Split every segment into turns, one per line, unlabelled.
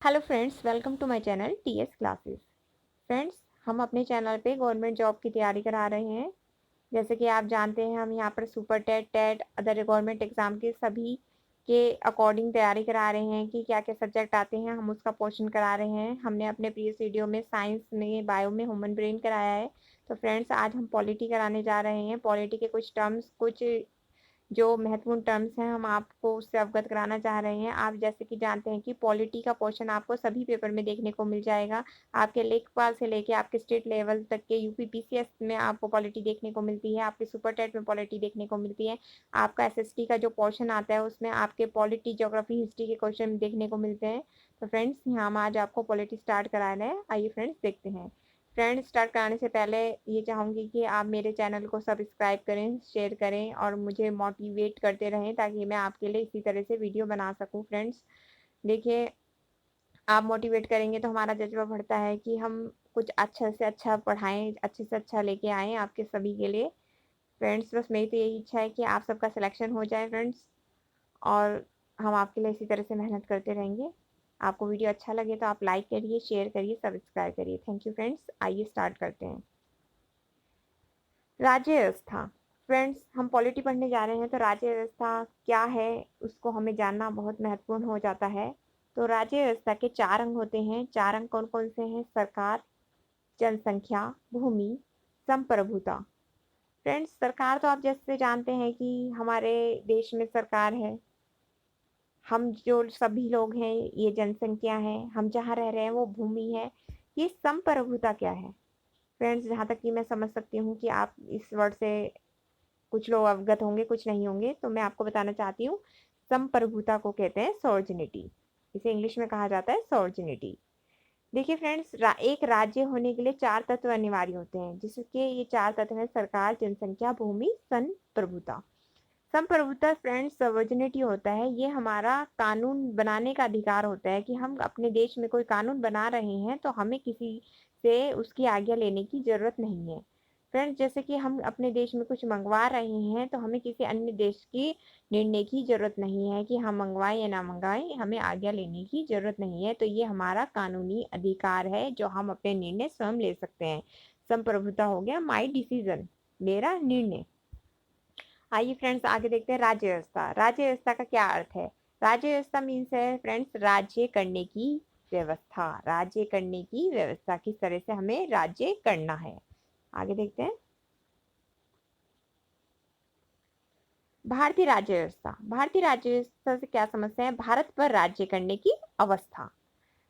Hello friends, welcome to my channel TS classes. Friends, हम अपने channel पे government job की तैयारी करा रहे हैं। जैसे कि आप जानते हैं, हम यहाँ पर super TET, TET, other government exam के सभी के अकॉर्डिंग तैयारी करा रहे हैं कि क्या क्या सब्जेक्ट आते हैं, हम उसका पोर्शन करा रहे हैं। हमने अपने प्रीवियस वीडियो में साइंस में, बायो में ह्यूमन ब्रेन कराया है। तो फ्रेंड्स, आज हम पॉलिटी कराने जा रहे हैं। पॉलिटी के कुछ टर्म्स, कुछ जो महत्वपूर्ण टर्म्स हैं, हम आपको उससे अवगत कराना चाह रहे हैं। आप जैसे कि जानते हैं कि पॉलिटी का पोर्शन आपको सभी पेपर में देखने को मिल जाएगा। आपके लेखपाल से लेके आपके स्टेट लेवल तक के यूपी पीसीएस में आपको पॉलिटी देखने को मिलती है, आपके सुपर टेट में पॉलिटी देखने को मिलती है। आपका एसएसटी का जो पोर्शन आता है उसमें आपके पॉलिटी, ज्योग्राफी, हिस्ट्री के क्वेश्चन देखने को मिलते हैं। तो फ्रेंड्स, यहाँ हम आज आपको पॉलिटी स्टार्ट करा रहे हैं। आइए फ्रेंड्स, देखते हैं। फ्रेंड, स्टार्ट कराने से पहले ये चाहूँगी कि आप मेरे चैनल को सब्सक्राइब करें, शेयर करें और मुझे मोटिवेट करते रहें ताकि मैं आपके लिए इसी तरह से वीडियो बना सकूं। फ्रेंड्स, देखिए, आप मोटिवेट करेंगे तो हमारा जज्बा बढ़ता है कि हम कुछ अच्छा से अच्छा पढ़ाएं, अच्छे से अच्छा लेके आएँ आपके सभी के लिए। फ्रेंड्स, बस मेरी तो यही इच्छा है कि आप सबका सिलेक्शन हो जाए फ्रेंड्स, और हम आपके लिए इसी तरह से मेहनत करते रहेंगे। आपको वीडियो अच्छा लगे तो आप लाइक करिए, शेयर करिए, सब्सक्राइब करिए। Thank you friends. आइए स्टार्ट करते हैं। राज्य व्यवस्था। फ्रेंड्स, हम पॉलिटी पढ़ने जा रहे हैं तो राज्य व्यवस्था क्या है उसको हमें जानना बहुत महत्वपूर्ण हो जाता है। तो राज्य व्यवस्था के 4 अंग होते हैं। 4 अंग कौन कौन से हैं? सरकार, जनसंख्या, भूमि, संप्रभुता। फ्रेंड्स, सरकार तो आप जैसे जानते हैं कि हमारे देश में सरकार है। हम जो सभी लोग हैं, ये जनसंख्या है। हम जहाँ रह रहे हैं वो भूमि है। ये संप्रभुता क्या है? फ्रेंड्स, जहाँ तक कि मैं समझ सकती हूँ कि आप इस वर्ड से कुछ लोग अवगत होंगे, कुछ नहीं होंगे, तो मैं आपको बताना चाहती हूँ। संप्रभुता को कहते हैं सॉवर्जिनिटी। इसे इंग्लिश में कहा जाता है सॉवर्जिनिटी। देखिए फ्रेंड्स, एक राज्य होने के लिए 4 तत्व अनिवार्य होते हैं, जिसके ये 4 तत्व हैं: सरकार, जनसंख्या, भूमि, संप्रभुता। संप्रभुता फ्रेंड्स सॉवर्जिनिटी होता है, ये हमारा कानून बनाने का अधिकार होता है कि हम अपने देश में कोई कानून बना रहे हैं तो हमें किसी से उसकी आज्ञा लेने की जरूरत नहीं है। फ्रेंड्स, जैसे कि हम अपने देश में कुछ मंगवा रहे हैं तो हमें किसी अन्य देश की निर्णय की जरूरत नहीं है कि हम मंगवाएं या ना मंगवाएं, हमें आज्ञा लेने की जरूरत नहीं है। तो ये हमारा कानूनी अधिकार है जो हम अपने निर्णय स्वयं ले सकते हैं। संप्रभुता हो गया माई डिसीजन, मेरा निर्णय। आइए फ्रेंड्स, आगे देखते हैं राज्य व्यवस्था। राज्य व्यवस्था का क्या अर्थ है? राज्य व्यवस्था मीन्स है फ्रेंड्स राज्य करने की व्यवस्था। राज्य करने की व्यवस्था, किस तरह से हमें राज्य करना है। आगे देखते हैं। भारतीय राज्य व्यवस्था। भारतीय राज्य व्यवस्था से क्या समझते हैं? भारत पर राज्य करने की अवस्था।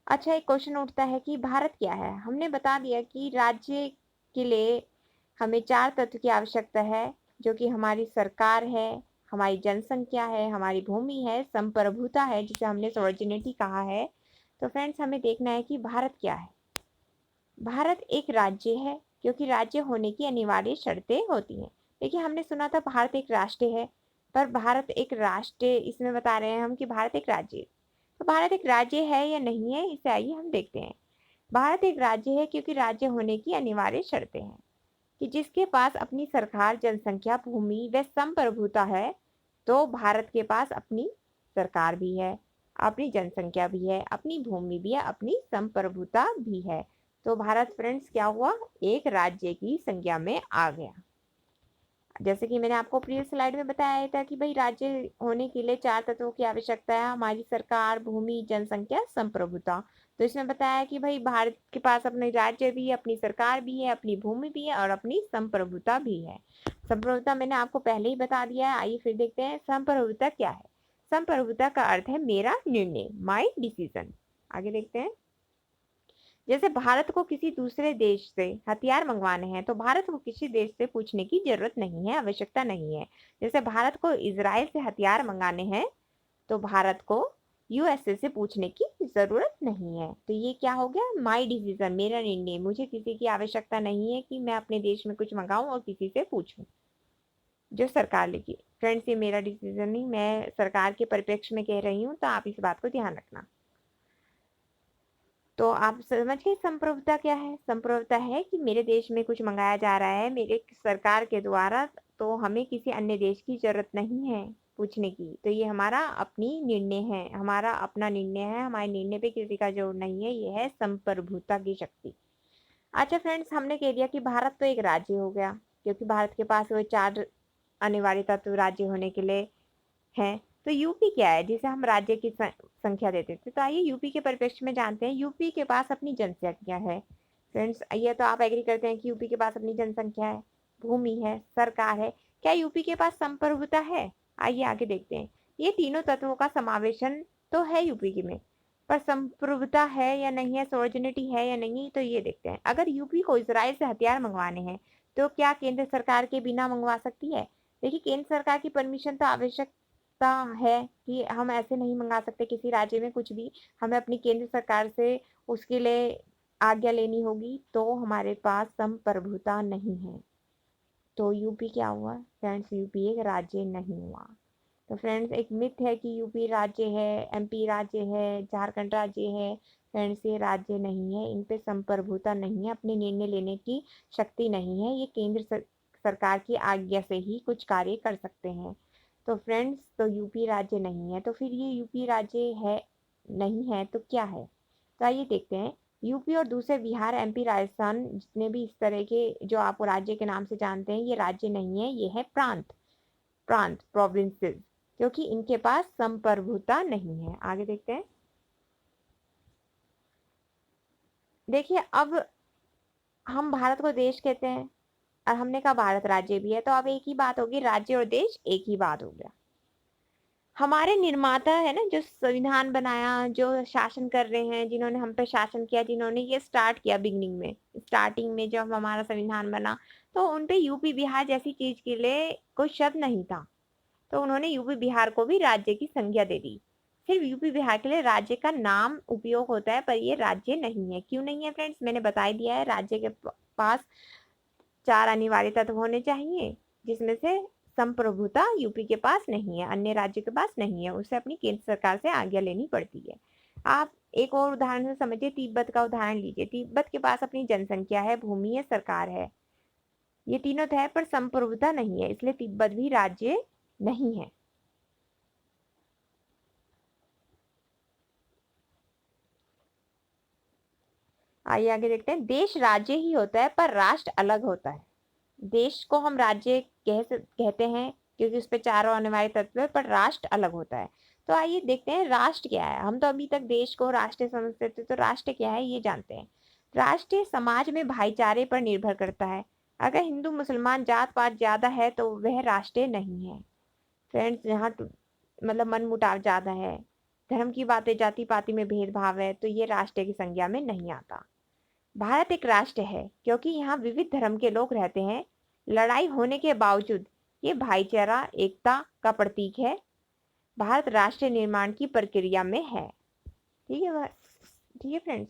अच्छा, एक क्वेश्चन उठता है कि भारत क्या है। हमने बता दिया कि राज्य के लिए हमें 4 तत्व की आवश्यकता है, जो कि हमारी सरकार है, हमारी जनसंख्या है, हमारी भूमि है, संप्रभुता है, जिसे हमने सॉवर्जिनिटी कहा है। तो फ्रेंड्स, हमें देखना है कि भारत क्या है। भारत एक राज्य है, क्योंकि राज्य होने की अनिवार्य शर्तें होती हैं। देखिए, हमने सुना था भारत एक राष्ट्र है, पर भारत एक राष्ट्र, इसमें बता रहे हैं हम कि भारत एक राज्य है। तो भारत एक राज्य है या नहीं है, इसे आइए हम देखते हैं। भारत एक राज्य है क्योंकि राज्य होने की अनिवार्य शर्तें हैं कि जिसके पास अपनी सरकार, जनसंख्या, भूमि व संप्रभुता है। तो भारत के पास अपनी सरकार भी है, अपनी जनसंख्या भी है, अपनी भूमि भी है, अपनी संप्रभुता भी है। तो भारत फ्रेंड्स क्या हुआ? एक राज्य की संज्ञा में आ गया। जैसे कि मैंने आपको प्रीवियस स्लाइड में बताया था कि भाई राज्य होने के लिए 4 तत्वों की आवश्यकता है: हमारी सरकार, भूमि, जनसंख्या, संप्रभुता। तो इसमें बताया कि भाई भारत के पास अपने राज्य भी है, अपनी सरकार भी है, अपनी भूमि भी है और अपनी संप्रभुता भी है। संप्रभुता मैंने आपको पहले ही बता दिया है। आइए फिर देखते हैं संप्रभुता क्या है। संप्रभुता का अर्थ है मेरा निर्णय, माई डिसीजन। आगे देखते हैं। जैसे भारत को किसी दूसरे देश से हथियार मंगवाने हैं तो भारत को किसी देश से पूछने की जरूरत नहीं है, आवश्यकता नहीं है। जैसे भारत को इजराइल से हथियार मंगाने हैं तो भारत को यूएसए से पूछने की जरूरत नहीं है। तो ये क्या हो गया? माई डिसीजन, मेरा निर्णय। मुझे किसी की आवश्यकता नहीं है कि मैं अपने देश में कुछ मंगाऊं और किसी से पूछूं। जो सरकार लेगी। फ्रेंड्स, ये मेरा डिसीजन नहीं, मैं सरकार के परिप्रेक्ष्य में कह रही हूँ, तो आप इस बात को ध्यान रखना। तो आप समझ गए संप्रभुता क्या है? संप्रभुता है कि मेरे देश में कुछ मंगाया जा रहा है मेरे सरकार के द्वारा, तो हमें किसी अन्य देश की जरूरत नहीं है। पूछने की। तो ये हमारा अपनी निर्णय है, हमारा अपना निर्णय है, हमारे निर्णय पे किसी का जोर नहीं है, ये है संप्रभुता की शक्ति। अच्छा फ्रेंड्स, हमने कह दिया कि भारत तो एक राज्य हो गया, क्योंकि भारत के पास वो 4 अनिवार्य तत्व राज्य होने के लिए हैं। तो यूपी क्या है जिसे हम राज्य की संख्या देते थे? तो आइए यूपी के परिप्रेक्ष्य में जानते हैं। यूपी के पास अपनी जनसंख्या है। फ्रेंड्स, ये तो आप एग्री करते हैं कि यूपी के पास अपनी जनसंख्या है, भूमि है, सरकार है। क्या यूपी के पास संप्रभुता है? आइए आगे देखते हैं। ये तीनों तत्वों का समावेशन तो है यूपी के में, पर संप्रभुता है या नहीं है, सॉवर्जिनिटी है या नहीं, तो ये देखते हैं। अगर यूपी को इसराइल से हथियार मंगवाने हैं तो क्या केंद्र सरकार के बिना मंगवा सकती है? देखिए, केंद्र सरकार की परमिशन तो आवश्यकता है कि हम ऐसे नहीं मंगा सकते किसी राज्य में कुछ भी, हमें अपनी केंद्र सरकार से उसके लिए आज्ञा लेनी होगी, तो हमारे पास संप्रभुता नहीं है। तो यूपी क्या हुआ फ्रेंड्स? यूपी एक राज्य नहीं हुआ। तो फ्रेंड्स, एक मिथ है कि यूपी राज्य है, एमपी राज्य है, झारखंड राज्य है। फ्रेंड्स, ये राज्य नहीं है, इन पे संप्रभुता नहीं है, अपने निर्णय लेने की शक्ति नहीं है। ये केंद्र सरकार की आज्ञा से ही कुछ कार्य कर सकते हैं। तो फ्रेंड्स, तो यूपी राज्य नहीं है। तो फिर ये यूपी राज्य है नहीं है तो क्या है? तो आइए देखते हैं। यूपी और दूसरे बिहार, एमपी, राजस्थान, जितने भी इस तरह के जो आप राज्य के नाम से जानते हैं, ये राज्य नहीं है, ये है प्रांत। प्रांत, प्रोविंसेस, क्योंकि इनके पास संप्रभुता नहीं है। आगे देखते हैं। देखिए, अब हम भारत को देश कहते हैं और हमने कहा भारत राज्य भी है, तो अब एक ही बात होगी, राज्य और देश एक ही बात हो गया। हमारे निर्माता है ना, जो संविधान बनाया, जो शासन कर रहे हैं, जिन्होंने हम पे शासन किया, जिन्होंने ये स्टार्ट किया, बिगनिंग में, स्टार्टिंग में जब हमारा संविधान बना, तो उनपे यूपी बिहार जैसी चीज के लिए कोई शब्द नहीं था। तो उन्होंने यूपी बिहार को भी राज्य की संज्ञा दे दी। सिर्फ यूपी बिहार के लिए राज्य का नाम उपयोग होता है, पर ये राज्य नहीं है। क्यों नहीं है फ्रेंड्स? मैंने बता ही दिया है। राज्य के पास 4 अनिवार्य तत्व होने चाहिए, जिसमें से संप्रभुता यूपी के पास नहीं है, अन्य राज्यों के पास नहीं है, उसे अपनी केंद्र सरकार से आज्ञा लेनी पड़ती है। आप एक और उदाहरण से समझिए, तिब्बत का उदाहरण लीजिए। तिब्बत के पास अपनी जनसंख्या है, भूमि है, सरकार है, ये तीनों तो है, पर संप्रभुता नहीं है, इसलिए तिब्बत भी राज्य नहीं है। आइए आगे देखते हैं। देश राज्य ही होता है, पर राष्ट्र अलग होता है। देश को हम राज्य कहते हैं क्योंकि उस पे चारों अनिवार्य तत्व है, पर राष्ट्र अलग होता है। तो आइए देखते हैं राष्ट्र क्या है। हम तो अभी तक देश को राष्ट्र समझते थे, तो राष्ट्र क्या है ये जानते हैं। राष्ट्र समाज में भाईचारे पर निर्भर करता है। अगर हिंदू मुसलमान जात पात ज्यादा है तो वह राष्ट्र नहीं है। फ्रेंड्स, यहाँ मतलब मन मुटाव ज्यादा है, धर्म की बातें, जाति पाति में भेदभाव है, तो ये राष्ट्र की संज्ञा में नहीं आता। भारत एक राष्ट्र है क्योंकि यहाँ विविध धर्म के लोग रहते हैं। लड़ाई होने के बावजूद ये भाईचारा एकता का प्रतीक है। भारत राष्ट्र निर्माण की प्रक्रिया में है। ठीक है, ठीक है फ्रेंड्स।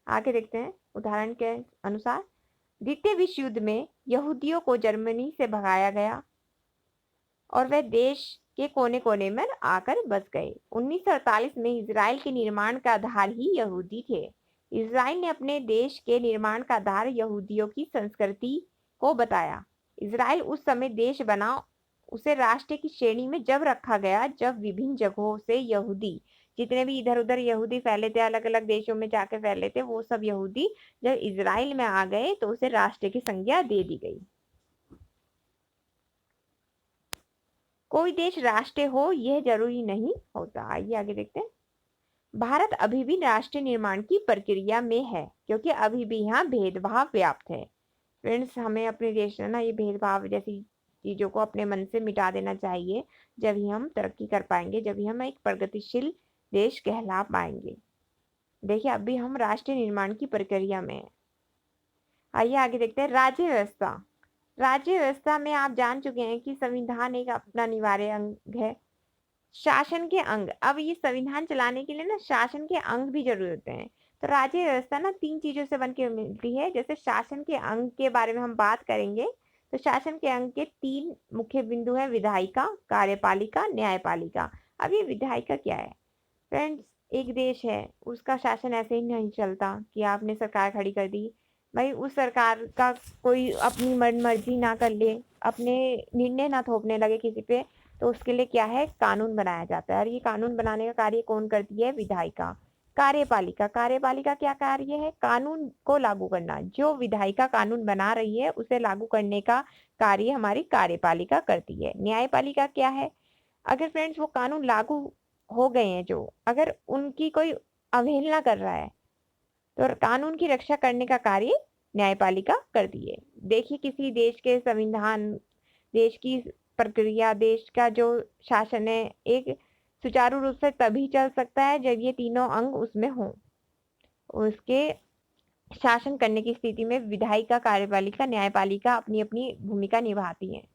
आगे देखते हैं। उदाहरण के अनुसार, द्वितीय विश्व युद्ध में यहूदियों को जर्मनी से भगाया गया और वह देश के कोने कोने में आकर बस गए। 1948 में इजराइल के निर्माण का आधार ही यहूदी थे। इजराइल ने अपने देश के निर्माण का आधार यहूदियों की संस्कृति को बताया। इजराइल उस समय देश बना, उसे राष्ट्र की श्रेणी में जब रखा गया जब विभिन्न जगहों से यहूदी, जितने भी इधर उधर यहूदी फैले थे, अलग अलग देशों में जाके फैले थे, वो सब यहूदी जब इजराइल में आ गए तो उसे राष्ट्र की संज्ञा दे दी गई। कोई देश राष्ट्र हो यह जरूरी नहीं होता। आइए आगे देखते हैं। भारत अभी भी राष्ट्र निर्माण की प्रक्रिया में है क्योंकि अभी भी यहाँ भेदभाव व्याप्त है। फ्रेंड्स, हमें अपने देश में ना ये भेदभाव जैसी चीजों को अपने मन से मिटा देना चाहिए। जब ही हम तरक्की कर पाएंगे, जब ही हम एक प्रगतिशील देश कहला पाएंगे। देखिए, अभी हम राष्ट्र निर्माण की प्रक्रिया में है। आइए आगे देखते हैं। राज्य व्यवस्था। राज्य व्यवस्था में आप जान चुके हैं कि संविधान एक अपना अनिवार्य अंग है। शासन के अंग, अब ये संविधान चलाने के लिए ना शासन के अंग भी जरूरी होते हैं। तो राज्य व्यवस्था ना 3 चीजों से बन के मिलती है। जैसे शासन के अंग के बारे में हम बात करेंगे, तो शासन के अंग के 3 मुख्य बिंदु है: विधायिका, कार्यपालिका, न्यायपालिका। अब ये विधायिका क्या है? फ्रेंड्स, एक देश है, उसका शासन ऐसे ही नहीं चलता कि आपने सरकार खड़ी कर दी, भाई उस सरकार का कोई अपनी मन मर्जी ना कर ले, अपने निर्णय ना थोपने लगे किसी पे, तो उसके लिए क्या है, कानून बनाया जाता है। और ये कानून बनाने का कार्य कौन करती है, विधायिका। कार्यपालिका, कार्यपालिका क्या कार्य है, कानून को लागू करना। जो विधायिका कानून बना रही है उसे लागू करने का कार्य हमारी कार्यपालिका करती है। न्यायपालिका क्या है, अगर फ्रेंड्स वो कानून लागू हो गए हैं, जो अगर उनकी कोई अवहेलना कर रहा है, तो कानून की रक्षा करने का कार्य न्यायपालिका करती है। देखिए किसी देश के संविधान, देश की प्रक्रिया, देश का जो शासन है, एक सुचारू रूप से तभी चल सकता है जब ये तीनों अंग उसमें हों। उसके शासन करने की स्थिति में विधायिका, कार्यपालिका, न्यायपालिका अपनी अपनी भूमिका निभाती हैं।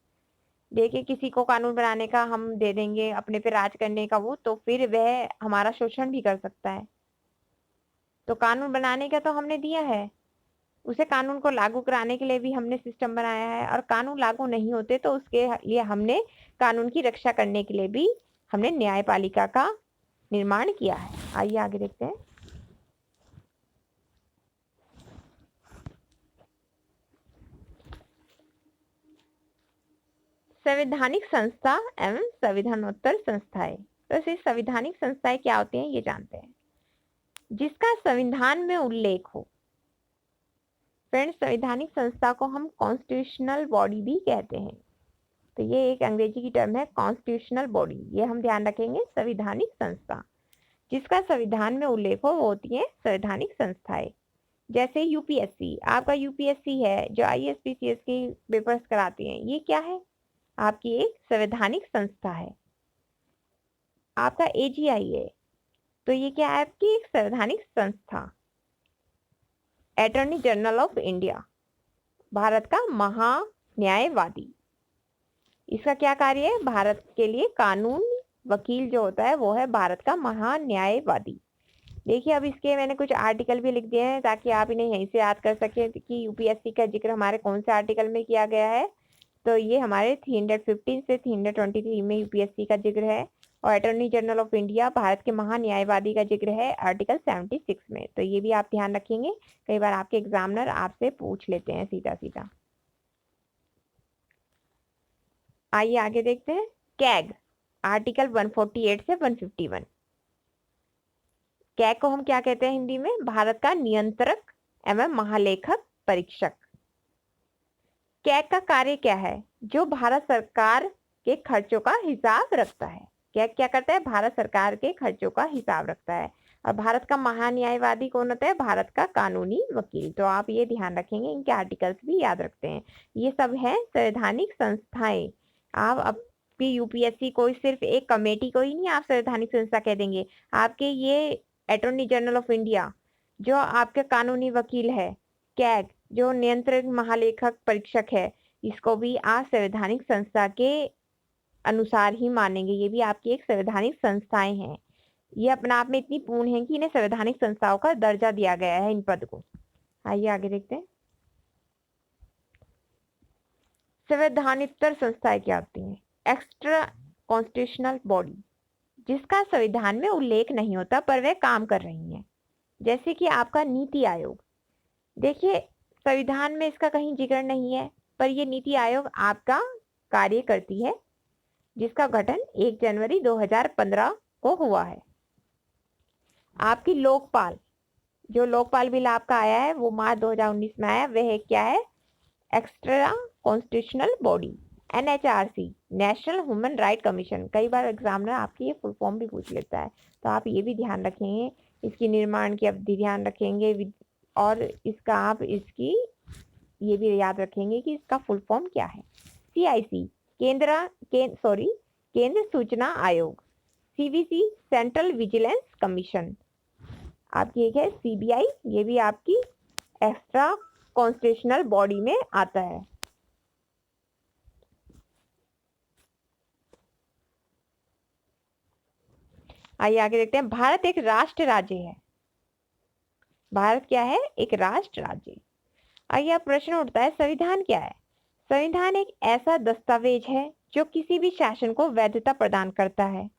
देखिए किसी को कानून बनाने का हम दे देंगे, अपने पे राज करने का वो, तो फिर वह हमारा शोषण भी कर सकता है। तो कानून बनाने का तो हमने दिया है, उसे कानून को लागू कराने के लिए भी हमने सिस्टम बनाया है। और कानून लागू नहीं होते तो उसके लिए हमने कानून की रक्षा करने के लिए भी हमने न्यायपालिका का निर्माण किया है। आइए आगे देखते हैं। संवैधानिक संस्था एवं संविधानोत्तर संस्थाएं। तो ऐसे संवैधानिक संस्थाएं क्या होती हैं ये जानते हैं। जिसका संविधान में उल्लेख हो। फ्रेंड्स, संवैधानिक संस्था को हम कॉन्स्टिट्यूशनल बॉडी भी कहते हैं। तो ये एक अंग्रेजी की टर्म है, कॉन्स्टिट्यूशनल बॉडी, ये हम ध्यान रखेंगे। संवैधानिक संस्था, जिसका संविधान में उल्लेख हो, वो होती है संवैधानिक संस्थाएं। जैसे यूपीएससी, आपका यूपीएससी है जो आईएएस पीसीएस की पेपर्स कराती हैं, ये क्या है, आपकी एक संवैधानिक संस्था है। आपका एजीआई है, तो ये क्या है, आपकी एक संवैधानिक संस्था। Attorney general of India, Bharat का महान्यायवादी, इसका क्या कार्य है, भारत के लिए कानून वकील जो होता है वो है भारत का महान्यायवादी। देखिए अब इसके मैंने कुछ आर्टिकल भी लिख दिए हैं ताकि आप इन्हें यहीं से याद कर सकें कि यूपीएससी का जिक्र हमारे कौन से आर्टिकल में किया गया है। तो ये हमारे 315 से 323 में यूपीएससी का जिक्र है। और attorney general of India, Bharat के महान्यायवादी का जिक्र है आर्टिकल 76 में। तो ये भी आप ध्यान रखेंगे, कई बार आपके एग्जामिनर आपसे पूछ लेते हैं सीधा सीधा। आइए आगे देखते हैं। कैग, आर्टिकल 148 से 151। कैग को हम क्या कहते हैं हिंदी में, भारत का नियंत्रक एवं महालेखक परीक्षक। कैग का कार्य क्या है, जो भारत सरकार के खर्चों का हिसाब रखता है। कैग क्या करता है, भारत सरकार के खर्चों का हिसाब रखता है। और भारत का महान्यायवादी कौन होता है, भारत का कानूनी वकील। तो आप ये ध्यान रखेंगे, इनके आर्टिकल्स भी याद रखते हैं। ये सब है संवैधानिक संस्थाएं। आप आपकी यूपीएससी को सिर्फ एक कमेटी को ही नहीं आप संवैधानिक संस्था कह देंगे। आपके ये अटॉर्नी जनरल ऑफ इंडिया जो आपके कानूनी वकील है, कैग जो नियंत्रक महालेखक परीक्षक है, इसको भी आप संवैधानिक संस्था के अनुसार ही मानेंगे। ये भी आपकी एक संवैधानिक संस्थाएं हैं। ये अपने आप में इतनी पूर्ण है कि इन्हें संवैधानिक संस्थाओं का दर्जा दिया गया है, इन पद को। आइए आगे देखते हैं। संवैधानिकोत्तर संस्थाएं क्या होती हैं, एक्स्ट्रा कॉन्स्टिट्यूशनल बॉडी, जिसका संविधान में उल्लेख नहीं होता पर वह काम कर रही है। जैसे कि आपका नीति आयोग। देखिए संविधान में इसका कहीं जिक्र नहीं है, पर यह नीति आयोग आपका कार्य करती है, जिसका गठन 1 जनवरी 2015 को हुआ है। आपकी लोकपाल, जो लोकपाल बिल आपका आया है वो मार्च 2019 में आया, वह क्या है, extra constitutional body. NHRC, national human right commission, कई बार एग्जामिनर आपकी ये फुल फॉर्म भी पूछ लेता है, तो आप ये भी ध्यान रखेंगे, इसकी निर्माण की अवधि ध्यान रखेंगे। और इसका आप इसकी ये भी याद रखेंगे कि इसका फुल फॉर्म क्या है। सीआईसी, केंद्र सूचना आयोग। CVC, central vigilance commission. आपकी एक है सीबीआई, ये भी आपकी एक्स्ट्रा कॉन्स्टिट्यूशनल बॉडी में आता है। आइए आगे देखते हैं। भारत एक राष्ट्र राज्य है। भारत क्या है, एक राष्ट्र राज्य। आइए अब प्रश्न उठता है, संविधान क्या है। संविधान एक ऐसा दस्तावेज है जो किसी भी शासन को वैधता प्रदान करता है,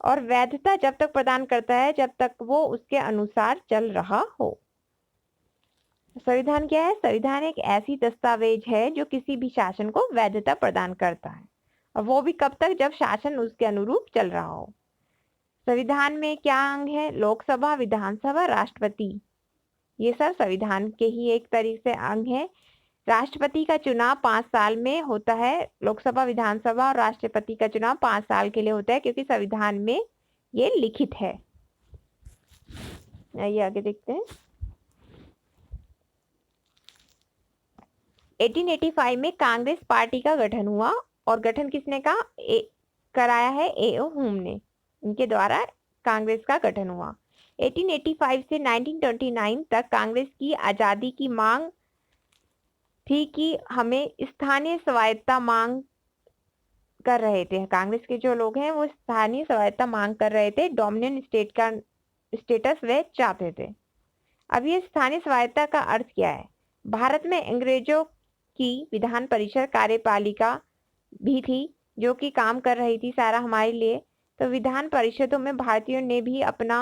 और वैधता जब तक प्रदान करता है जब तक वो उसके अनुसार चल रहा हो। संविधान क्या है? संविधान एक ऐसी दस्तावेज है जो किसी भी शासन को वैधता प्रदान करता है, और वो भी कब तक? जब शासन उसके अनुरूप चल रहा हो। संविधान में क्या अंग है? लोकसभा, विधानसभा, राष्ट्रपति। ये सब संविधान के ही एक तरीके से अंग है। राष्ट्रपति का चुनाव 5 साल में होता है। लोकसभा, विधानसभा और राष्ट्रपति का चुनाव 5 साल के लिए होता है, क्योंकि संविधान में ये लिखित है। आइए आगे देखते हैं। 1885 में कांग्रेस पार्टी का गठन हुआ, और गठन किसने कराया है? A.O. हुम ने। इनके द्वारा कांग्रेस का गठन हुआ। 1885 से 1929 तक कांग्रेस की आजादी की मांग थी कि हमें स्थानीय स्वायत्ता मांग कर रहे थे। कांग्रेस के जो लोग हैं वो स्थानीय स्वायत्ता मांग कर रहे थे। डोमिनियन स्टेट का स्टेटस वे चाहते थे। अब ये स्थानीय स्वायत्ता का अर्थ क्या है? भारत में अंग्रेजों की विधान परिषद कार्यपालिका भी थी, जो कि काम कर रही थी सारा हमारे लिए। तो विधान परिषदों में भारतीयों ने भी अपना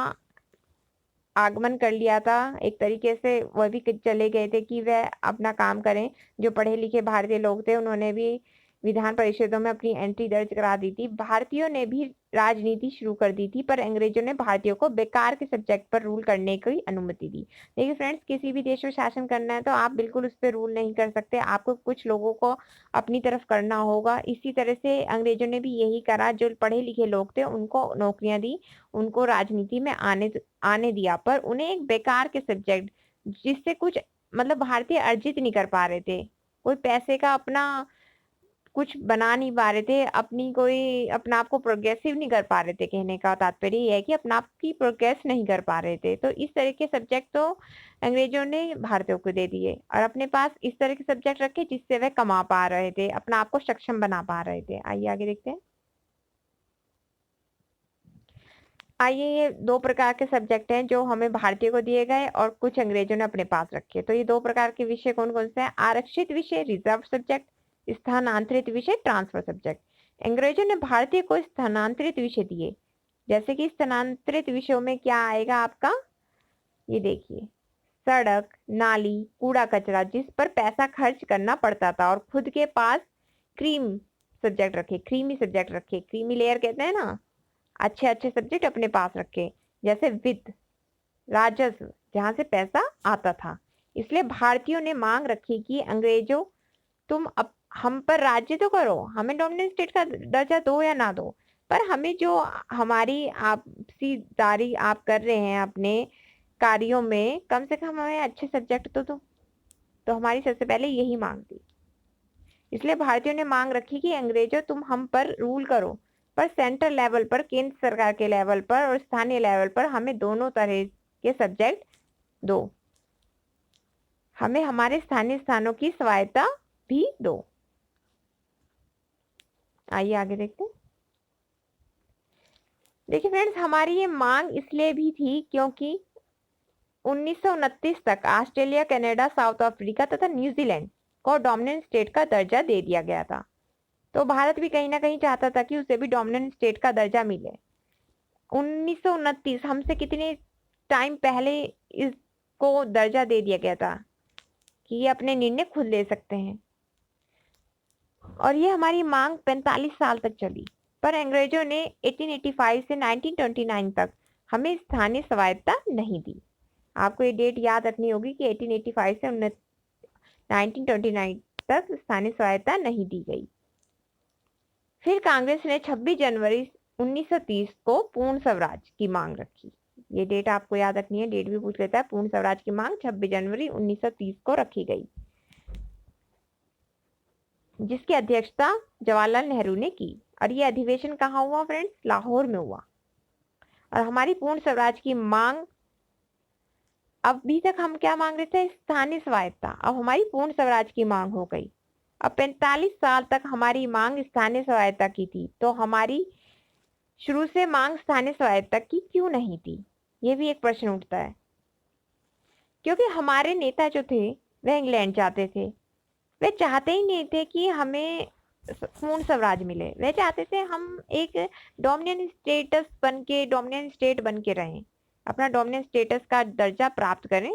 आगमन कर लिया था। एक तरीके से वह भी चले गए थे कि वह अपना काम करें। जो पढ़े लिखे भारतीय लोग थे उन्होंने भी विधान परिषदों में अपनी एंट्री दर्ज करा दी थी। भारतीयों ने भी राजनीति शुरू कर दी थी, पर अंग्रेजों ने भारतीयों को बेकार के सब्जेक्ट पर रूल करने की अनुमति दी। देखिए फ्रेंड्स, किसी भी देश में शासन करना है तो आप बिल्कुल उस पर रूल नहीं कर सकते। आपको कुछ लोगों को अपनी तरफ करना होगा। इसी तरह से अंग्रेजों ने भी यही करा। जो पढ़े लिखे लोग थे उनको नौकरियां दी, उनको राजनीति में आने दिया, पर उन्हें एक बेकार के सब्जेक्ट, जिससे कुछ मतलब भारतीय अर्जित नहीं कर पा रहे थे, कोई पैसे का अपना कुछ बना नहीं पा रहे थे, अपनी कोई अपना आप को प्रोग्रेसिव नहीं कर पा रहे थे। कहने का तात्पर्य यह है कि अपना आप की प्रोग्रेस नहीं कर पा रहे थे। तो इस तरह के सब्जेक्ट तो अंग्रेजों ने भारतीयों को दे दिए, और अपने पास इस तरह के सब्जेक्ट रखे जिससे वे कमा पा रहे थे, अपना आप को सक्षम बना पा रहे थे। आइए आगे देखते हैं। आइए, ये दो प्रकार के सब्जेक्ट हैं जो हमें भारतीय को दिए गए और कुछ अंग्रेजों ने अपने पास रखे। तो ये दो प्रकार के विषय कौन कौन से हैं? आरक्षित विषय रिजर्व सब्जेक्ट, स्थानांतरित विषय ट्रांसफर सब्जेक्ट। अंग्रेजों ने भारतीय को स्थानांतरित विषय दिए। जैसे कि स्थानांतरित विषयों में क्या आएगा आपका? ये देखिए, सड़क, नाली, कूड़ा कचरा, जिस पर पैसा खर्च करना पड़ता था, और खुद के पास क्रीम सब्जेक्ट रखे, क्रीमी सब्जेक्ट रखे। क्रीमी लेयर कहते हैं ना, अच्छे अच्छे सब्जेक्ट अपने पास रखे। जैसे वित्त, राजस्व, जहां से पैसा आता था। इसलिए भारतीयों ने मांग रखी कि अंग्रेजों, तुम अब हम पर राज्य तो करो, हमें डोमिनेंट स्टेट का दर्जा दो या ना दो, पर हमें जो हमारी आपसी दारी आप कर रहे हैं अपने कार्यों में, कम से कम हमें अच्छे सब्जेक्ट तो दो। तो हमारी सबसे पहले यही मांग थी। इसलिए भारतीयों ने मांग रखी कि अंग्रेजों, तुम हम पर रूल करो, पर सेंट्रल लेवल पर, केंद्र सरकार के लेवल पर और स्थानीय लेवल पर हमें दोनों तरह के सब्जेक्ट दो। हमें हमारे स्थानीय स्थानों की स्वायत्ता भी दो। आइए आगे देखते हैं। देखिए फ्रेंड्स, हमारी ये मांग इसलिए भी थी क्योंकि 1929 तक ऑस्ट्रेलिया, कनाडा, साउथ अफ्रीका तथा न्यूजीलैंड को डोमिनेंट स्टेट का दर्जा दे दिया गया था। तो भारत भी कहीं ना कहीं चाहता था कि उसे भी डोमिनेंट स्टेट का दर्जा मिले। 1929 हमसे कितने टाइम पहले इसको दर्जा दे दिया गया था कि ये अपने निर्णय खुद ले सकते हैं, और ये हमारी मांग 45 साल तक चली। पर अंग्रेजों ने 1885 से 1929 तक हमें स्थानीय स्वायत्ता नहीं दी। आपको ये डेट याद रखनी होगी कि 1885 से 1929 तक स्थानीय स्वायत्ता नहीं दी गई। फिर कांग्रेस ने 26 जनवरी 1930 को पूर्ण स्वराज की मांग रखी। ये डेट आपको याद रखनी है, डेट भी पूछ लेता है। पूर्ण स्वराज की मांग 26 जनवरी 1930 को रखी गई, जिसकी अध्यक्षता जवाहरलाल नेहरू ने की। और ये अधिवेशन कहाँ हुआ फ्रेंड्स? लाहौर में हुआ। और हमारी पूर्ण स्वराज की मांग, अभी तक हम क्या मांग रहे थे? स्थानीय स्वायत्ता। अब हमारी पूर्ण स्वराज की मांग हो गई। अब 45 साल तक हमारी मांग स्थानीय स्वायत्ता की थी, तो हमारी शुरू से मांग स्थानीय स्वायत्ता की क्यों नहीं थी? ये भी एक प्रश्न उठता है। क्योंकि हमारे नेता जो थे वह इंग्लैंड जाते थे। वे चाहते ही नहीं थे कि हमें पूर्ण स्वराज मिले। वे चाहते थे हम एक डोमिनियन स्टेट बन के रहें, अपना डोमिनियन स्टेटस का दर्जा प्राप्त करें,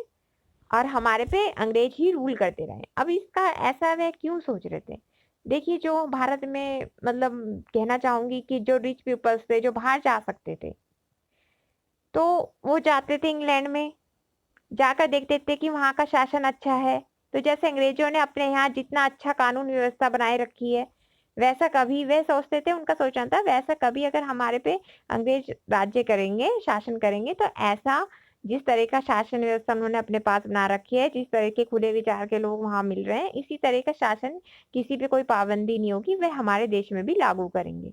और हमारे पे अंग्रेज ही रूल करते रहे। अब इसका ऐसा वे क्यों सोच रहे थे? देखिए, जो भारत में मतलब कहना चाहूँगी कि जो रिच पीपल्स थे, जो बाहर जा सकते थे, तो वो जाते थे इंग्लैंड में, जाकर देखते थे कि वहाँ का शासन अच्छा है। तो जैसे अंग्रेज़ों ने अपने यहाँ जितना अच्छा कानून व्यवस्था बनाए रखी है, वैसा कभी वे सोचते थे, उनका सोचना था वैसा कभी अगर हमारे पे अंग्रेज़ राज्य करेंगे, शासन करेंगे तो ऐसा जिस तरह का शासन व्यवस्था उन्होंने अपने पास बना रखी है, जिस तरह के खुले विचार के लोग वहाँ मिल रहे हैं, इसी तरह का शासन किसी पे कोई पाबंदी नहीं होगी, वह हमारे देश में भी लागू करेंगे।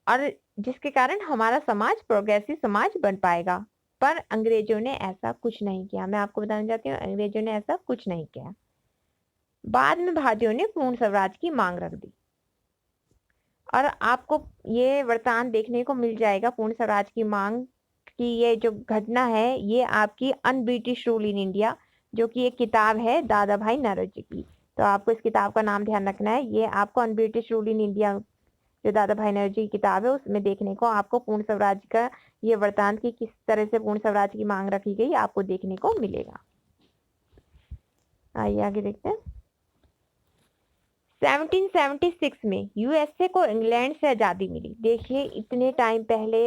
और जिसके कारण हमारा समाज प्रोग्रेसिव समाज बन पाएगा। पर अंग्रेजों ने ऐसा कुछ नहीं किया। मैं आपको बताना चाहती हूँ अंग्रेजों ने ऐसा कुछ नहीं किया। बाद में भारतीयों ने पूर्ण स्वराज की मांग रख दी और आपको ये वृतांत देखने को मिल जाएगा पूर्ण स्वराज की मांग की। ये जो घटना है ये आपकी un British rule in India, जो कि एक किताब है दादा भाई नौरोजी की। तो आपको इस किताब का नाम ध्यान रखना है। ये आपको un British rule in India जो दादा भाई नौरोजी की किताब है उसमें देखने को आपको पूर्ण स्वराज का ये वृतांत की किस तरह से पूर्ण स्वराज की मांग रखी गई आपको देखने को मिलेगा। आइए आगे देखते हैं। 1776 में यूएसए को इंग्लैंड से आजादी मिली। देखिए इतने टाइम पहले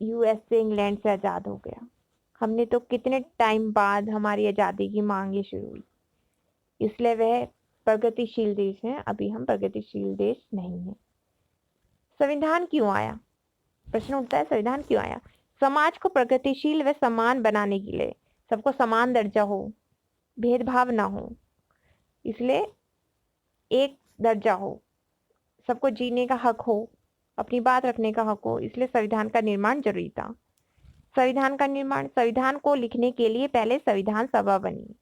यूएसए इंग्लैंड से आजाद हो गया। हमने तो कितने टाइम बाद हमारी आजादी की मांगे शुरू हुई। इसलिए वह प्रगतिशील देश है, अभी हम प्रगतिशील देश नहीं है। संविधान क्यों आया? प्रश्न उठता है संविधान क्यों आया? समाज को प्रगतिशील व समान बनाने के लिए, सबको समान दर्जा हो, भेदभाव ना हो, इसलिए एक दर्जा हो, सबको जीने का हक हो, अपनी बात रखने का हक हो, इसलिए संविधान का निर्माण जरूरी था। संविधान का निर्माण, संविधान को लिखने के लिए पहले संविधान सभा बनी।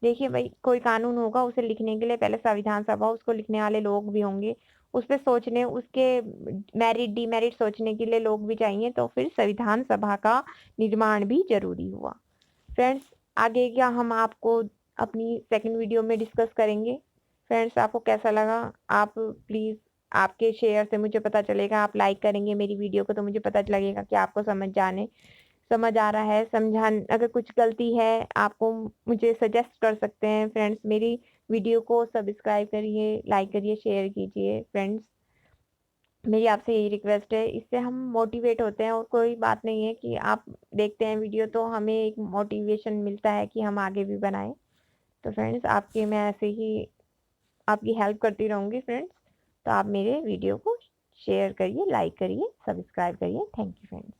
देखिए भाई कोई कानून होगा उसे लिखने के लिए पहले संविधान सभा, उसको लिखने वाले लोग भी होंगे, उस पे सोचने, उसके मेरिट डिमेरिट सोचने के लिए लोग भी चाहिए, तो फिर संविधान सभा का निर्माण भी जरूरी हुआ। फ्रेंड्स आगे क्या हम आपको अपनी सेकंड वीडियो में डिस्कस करेंगे। फ्रेंड्स आपको कैसा लगा? आप प्लीज, आपके शेयर से मुझे पता चलेगा, आप लाइक करेंगे मेरी वीडियो को तो मुझे पता लगेगा कि आपको समझ आ रहा है। समझान अगर कुछ गलती है आपको मुझे सजेस्ट कर सकते हैं। फ्रेंड्स मेरी वीडियो को सब्सक्राइब करिए, लाइक करिए, शेयर कीजिए। फ्रेंड्स मेरी आपसे यही रिक्वेस्ट है, इससे हम मोटिवेट होते हैं और कोई बात नहीं है कि आप देखते हैं वीडियो तो हमें एक मोटिवेशन मिलता है कि हम आगे भी बनाएं। तो फ्रेंड्स आपकी मैं ऐसे ही आपकी हेल्प करती रहूँगी फ्रेंड्स। तो आप मेरे वीडियो को शेयर करिए, लाइक करिए, सब्सक्राइब करिए। Thank you friends.